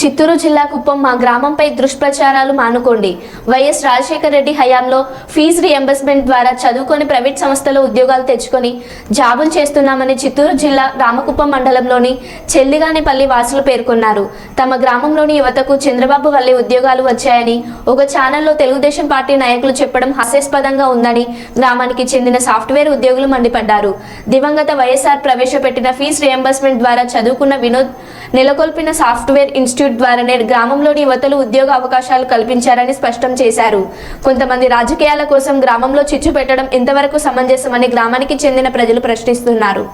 చిత్తూరు జిల్లా కుప్పం మా గ్రామంపై దుష్ప్రచారాలు మానుకోండి. వైఎస్ రాజశేఖర రెడ్డి హయాంలో ఫీజు రియంబర్స్మెంట్ ద్వారా చదువుకొని ప్రైవేట్ సంస్థలో ఉద్యోగాలు తెచ్చుకొని జాబులు చేస్తున్నామని చిత్తూరు జిల్లా రామకుప్పం మండలంలోని చెల్లిగానేపల్లి వాసులు పేర్కొన్నారు. తమ గ్రామంలోని యువతకు చంద్రబాబు వల్లే ఉద్యోగాలు వచ్చాయని ఒక ఛానల్లో తెలుగుదేశం పార్టీ నాయకులు చెప్పడం హాస్యాస్పదంగా ఉందని గ్రామానికి చెందిన సాఫ్ట్వేర్ ఉద్యోగులు మండిపడ్డారు. దివంగత వైఎస్ఆర్ ప్రవేశపెట్టిన ఫీజు రియంబర్స్మెంట్ ద్వారా చదువుకున్న వినోద్ నెలకొల్పిన సాఫ్ట్వేర్ ఇన్స్టిట్యూట్ ద్వారానే గ్రామంలోని యువతలు ఉద్యోగ అవకాశాలు కల్పించారని స్పష్టం చేశారు. కొంతమంది రాజకీయాల కోసం గ్రామంలో చిచ్చు పెట్టడం ఇంతవరకు సమంజసమని గ్రామానికి చెందిన ప్రజలు ప్రశ్నిస్తున్నారు.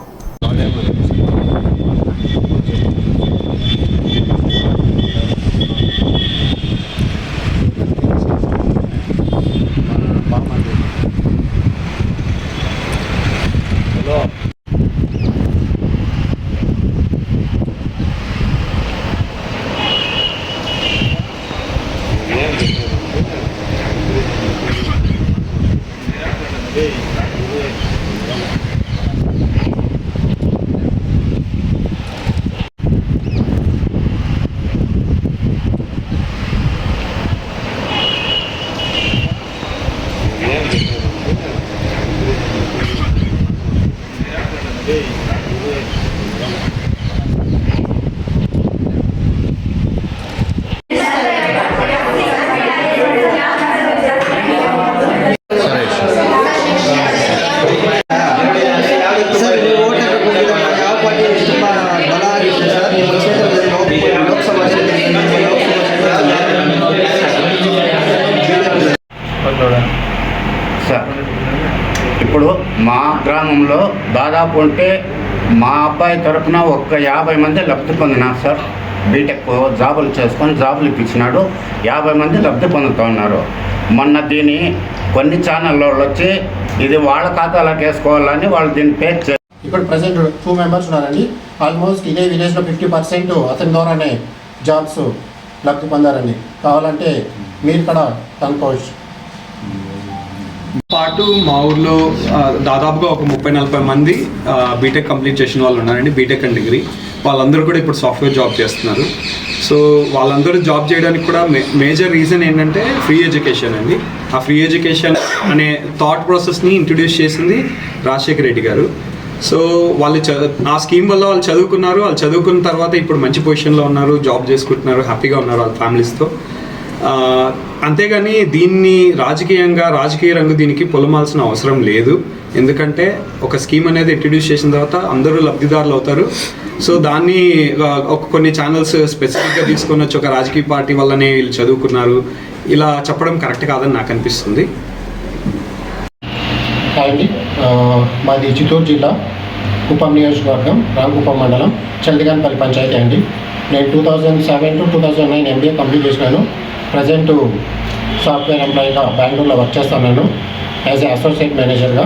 ఇప్పుడు మా గ్రామంలో దాదాపు అంటే మా అబ్బాయి తరఫున ఒక 50 మంది లబ్ధి పొందినారు సార్. బీటెక్ జాబులు చేసుకొని జాబులు ఇప్పించినాడు. 50 మంది లబ్ధి పొందుతూ ఉన్నారు. మొన్న దీన్ని కొన్ని ఛానల్లో వచ్చి ఇది వాళ్ళ ఖాతాలోకి వేసుకోవాలని వాళ్ళు దీన్ని పే చేస్తారు. ఇప్పుడు ప్రజెంట్ 2 మెంబర్స్ ఉన్నారండి. ఆల్మోస్ట్ ఇదే విలేజ్లో 50% అతని ద్వారానే జాబ్స్ లబ్ధి పొందారండి. కావాలంటే మీరు కూడా కనుక్కోవచ్చు. పాటు మా ఊర్లో దాదాపుగా ఒక 30-40 మంది బీటెక్ కంప్లీట్ చేసిన వాళ్ళు ఉన్నారండి. బీటెక్ అండ్ డిగ్రీ వాళ్ళందరూ కూడా ఇప్పుడు సాఫ్ట్వేర్ జాబ్ చేస్తున్నారు. సో వాళ్ళందరూ జాబ్ చేయడానికి కూడా మేజర్ రీజన్ ఏంటంటే ఫ్రీ ఎడ్యుకేషన్ అండి. ఆ ఫ్రీ ఎడ్యుకేషన్ అనే థాట్ ప్రాసెస్ని ఇంట్రడ్యూస్ చేసింది రాజశేఖర రెడ్డి గారు. సో వాళ్ళు ఆ స్కీమ్ వల్ల వాళ్ళు చదువుకున్నారు. వాళ్ళు చదువుకున్న తర్వాత ఇప్పుడు మంచి పొజిషన్లో ఉన్నారు, జాబ్ చేసుకుంటున్నారు, హ్యాపీగా ఉన్నారు వాళ్ళ ఫ్యామిలీస్తో. అంతేగాని దీన్ని రాజకీయ రంగు దీనికి పొలమాల్సిన అవసరం లేదు. ఎందుకంటే ఒక స్కీమ్ అనేది ఇంట్రడ్యూస్ చేసిన తర్వాత అందరూ లబ్ధిదారులు అవుతారు. సో దాన్ని కొన్ని ఛానల్స్ స్పెసిఫిక్గా తీసుకొని వచ్చి ఒక రాజకీయ పార్టీ వల్లనే వీళ్ళు చదువుకున్నారు ఇలా చెప్పడం కరెక్ట్ కాదని నాకు అనిపిస్తుంది. మాది చిత్తూరు జిల్లా కుప్పం నియోజకవర్గం రామకుప్పం మండలం చెల్లిగానేపల్లి పంచాయతీ అండి. నేను 2007 to 2009 MBA కంప్లీట్ చేసినాను. ప్రజెంట్ సాఫ్ట్వేర్ ఎంప్లాయీగా బెంగళూరులో వర్క్ చేస్తున్నాను యాజ్ ఏ అసోసియేట్ మేనేజర్గా.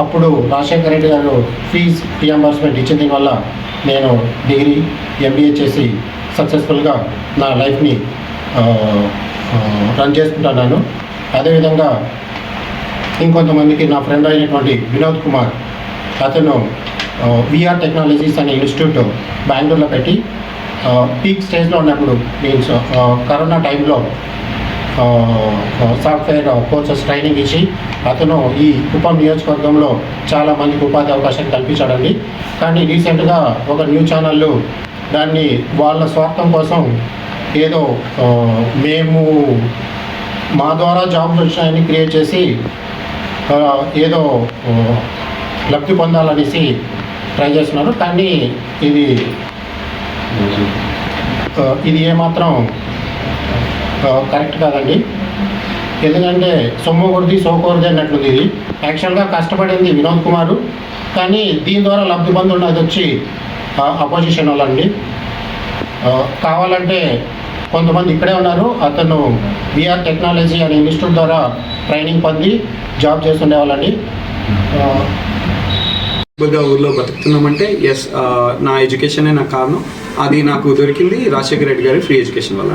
అప్పుడు రాజశేఖర రెడ్డి గారు ఫీజ్ రియంబర్స్మెంట్ ఇచ్చిన దీనివల్ల నేను డిగ్రీ MBA చేసి సక్సెస్ఫుల్గా నా లైఫ్ని రన్ చేసుకుంటున్నాను. అదేవిధంగా ఇంకొంతమందికి నా ఫ్రెండ్ అయినటువంటి వినోద్ కుమార్, అతను విఆర్ టెక్నాలజీస్ అనే ఇన్స్టిట్యూట్ బెంగళూరులో పెట్టి పీక్ స్టేజ్లో ఉన్నప్పుడు మీన్స్ కరోనా టైంలో సాఫ్ట్వేర్ కోర్సెస్ ట్రైనింగ్ ఇచ్చి అతను ఈ కుప్పం నియోజకవర్గంలో చాలామందికి ఉపాధి అవకాశాలు కల్పించాడండి. కానీ రీసెంట్గా ఒక న్యూస్ ఛానళ్ళు దాన్ని వాళ్ళ స్వార్థం కోసం ఏదో మేము మా ద్వారా జాబ్స్ వచ్చాయని క్రియేట్ చేసి ఏదో లబ్ధి పొందాలనేసి ట్రై చేస్తున్నారు. కానీ ఇది ఏమాత్రం కరెక్ట్ కాదండి. ఎందుకంటే సొమ్ము కొద్ది సోకూరది అన్నట్లుంది. ఇది యాక్చువల్గా కష్టపడింది వినోద్ కుమారు, కానీ దీని ద్వారా లబ్ధి పొందున్నది వచ్చి అపోజిషన్ వాళ్ళండి. కావాలంటే కొంతమంది ఇక్కడే ఉన్నారు. అతను విఆర్ టెక్నాలజీ అనే ఇన్స్టిట్యూట్ ద్వారా ట్రైనింగ్ పొంది జాబ్ చేస్తుండేవాళ్ళండి. ఊర్లో బతుకుతున్నామంటే నా ఎడ్యుకేషనే నాకు కారణం. అది నాకు దొరికింది రాజశేఖర రెడ్డి గారి ఫ్రీ ఎడ్యుకేషన్ వల్ల.